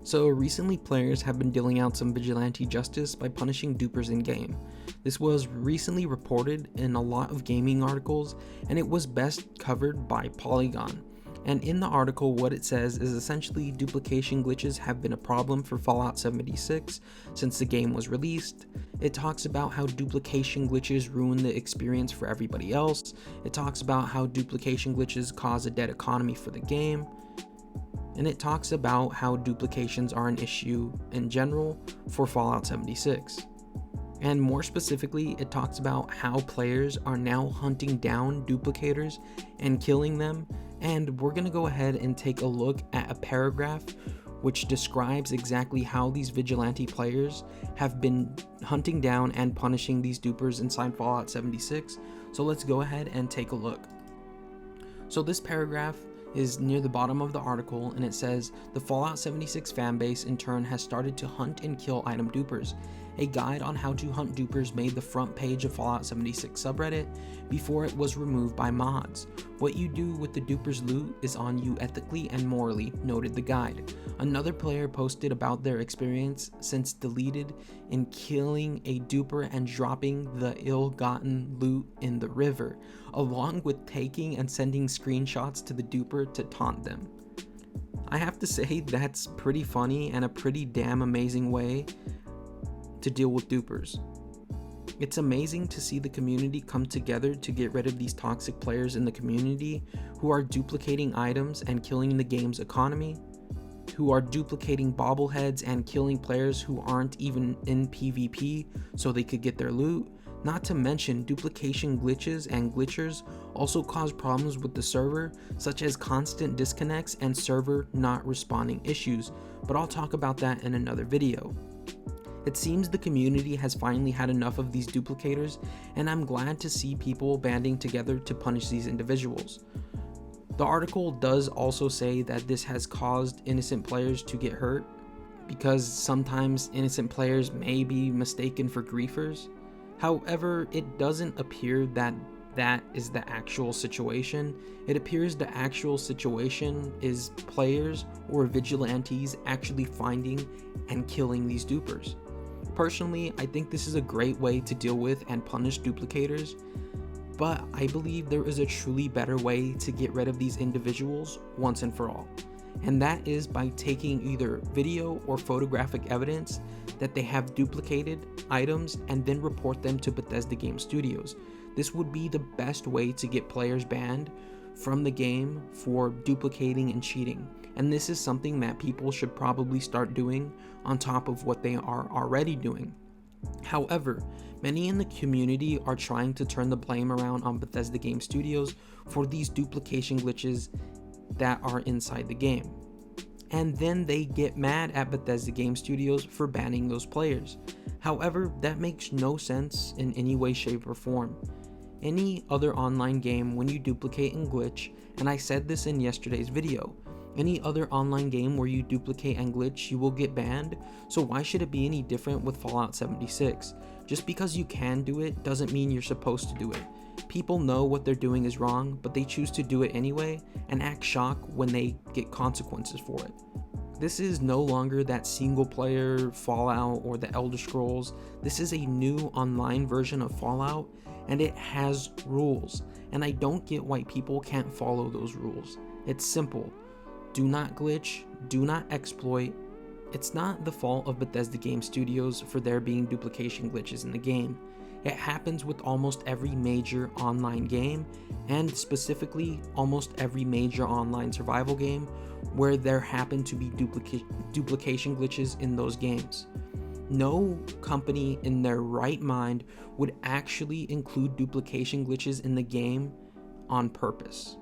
So recently players have been dealing out some vigilante justice by punishing dupers in game. This was recently reported in a lot of gaming articles, and it was best covered by Polygon. And in the article, what it says is essentially duplication glitches have been a problem for Fallout 76 since the game was released. It talks about how duplication glitches ruin the experience for everybody else. It talks about how duplication glitches cause a dead economy for the game. And it talks about how duplications are an issue in general for Fallout 76. And more specifically, it talks about how players are now hunting down duplicators and killing them. And we're going to go ahead and take a look at a paragraph which describes exactly how these vigilante players have been hunting down and punishing these dupers inside Fallout 76. So let's go ahead and take a look. So this paragraph is near the bottom of the article, and it says, the Fallout 76 fanbase in turn has started to hunt and kill item dupers. A guide on how to hunt dupers made the front page of Fallout 76 subreddit before it was removed by mods. What you do with the dupers loot is on you ethically and morally, noted the guide. Another player posted about their experience since deleted in killing a duper and dropping the ill-gotten loot in the river, along with taking and sending screenshots to the duper to taunt them. I have to say that's pretty funny and a pretty damn amazing way to deal with dupers. It's amazing to see the community come together to get rid of these toxic players in the community who are duplicating items and killing the game's economy, who are duplicating bobbleheads and killing players who aren't even in PvP so they could get their loot. Not to mention, duplication glitches and glitchers also cause problems with the server, such as constant disconnects and server not responding issues, but I'll talk about that in another video. It seems the community has finally had enough of these duplicators, and I'm glad to see people banding together to punish these individuals. The article does also say that this has caused innocent players to get hurt, because sometimes innocent players may be mistaken for griefers. However, it doesn't appear that that is the actual situation. It appears the actual situation is players or vigilantes actually finding and killing these dupers. Personally, I think this is a great way to deal with and punish duplicators, but I believe there is a truly better way to get rid of these individuals once and for all. And that is by taking either video or photographic evidence that they have duplicated items and then report them to Bethesda Game Studios. This would be the best way to get players banned from the game for duplicating and cheating. And this is something that people should probably start doing on top of what they are already doing. However, many in the community are trying to turn the blame around on Bethesda Game Studios for these duplication glitches that are inside the game. And then they get mad at Bethesda Game Studios for banning those players. However, that makes no sense in any way, shape, or form. Any other online game, when you duplicate and glitch, and I said this in yesterday's video, any other online game where you duplicate and glitch, you will get banned. So why should it be any different with Fallout 76? Just because you can do it doesn't mean you're supposed to do it. People know what they're doing is wrong, but they choose to do it anyway and act shocked when they get consequences for it. This is no longer that single player Fallout or the Elder Scrolls. This is a new online version of Fallout, and it has rules. And I don't get why people can't follow those rules. It's simple. Do not glitch, do not exploit. It's not the fault of Bethesda Game Studios for there being duplication glitches in the game. It happens with almost every major online game, and specifically almost every major online survival game where there happen to be duplication glitches in those games. No company in their right mind would actually include duplication glitches in the game on purpose.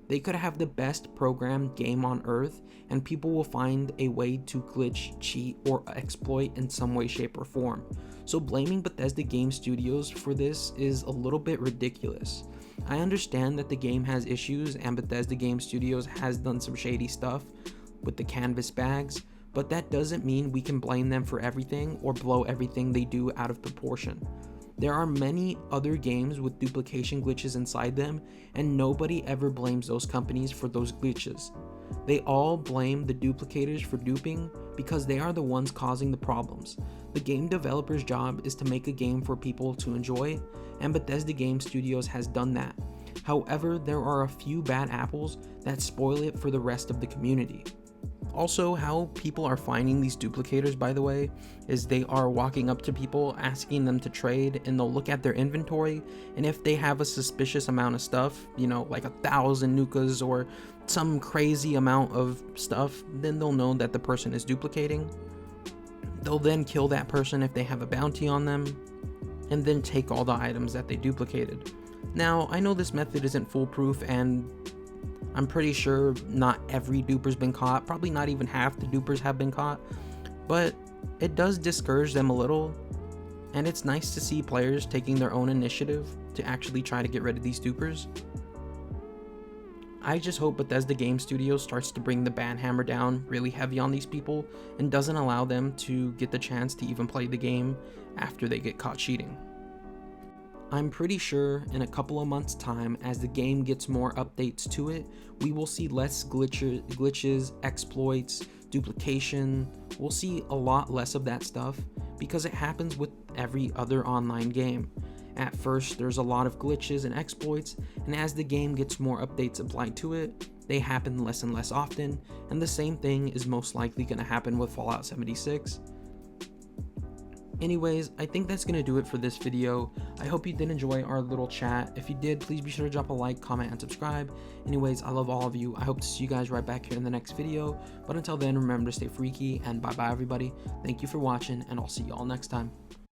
They could have the best programmed game on earth, and people will find a way to glitch, cheat, or exploit in some way, shape, or form. So blaming Bethesda Game Studios for this is a little bit ridiculous. I understand that the game has issues and Bethesda Game Studios has done some shady stuff with the canvas bags, but that doesn't mean we can blame them for everything or blow everything they do out of proportion. There are many other games with duplication glitches inside them, and nobody ever blames those companies for those glitches. They all blame the duplicators for duping because they are the ones causing the problems. The game developer's job is to make a game for people to enjoy, and Bethesda Game Studios has done that. However, there are a few bad apples that spoil it for the rest of the community. Also, how people are finding these duplicators, by the way, is they are walking up to people asking them to trade, and they'll look at their inventory, and if they have a suspicious amount of stuff, like 1,000 nukas or some crazy amount of stuff, then they'll know that the person is duplicating. They'll then kill that person if they have a bounty on them, and then take all the items that they duplicated. Now, I know this method isn't foolproof, and I'm pretty sure not every duper's been caught, probably not even half the dupers have been caught, but it does discourage them a little, and it's nice to see players taking their own initiative to actually try to get rid of these dupers. I just hope Bethesda Game Studios starts to bring the ban hammer down really heavy on these people and doesn't allow them to get the chance to even play the game after they get caught cheating. I'm pretty sure in a couple of months' time, as the game gets more updates to it, we will see less glitches, exploits, duplication. We'll see a lot less of that stuff because it happens with every other online game. At first, there's a lot of glitches and exploits, and as the game gets more updates applied to it, they happen less and less often, and the same thing is most likely going to happen with Fallout 76. Anyways, I think that's going to do it for this video. I hope you did enjoy our little chat. If you did, please be sure to drop a like, comment, and subscribe. Anyways, I love all of you. I hope to see you guys right back here in the next video. But until then, remember to stay freaky, and bye-bye everybody. Thank you for watching, and I'll see you all next time.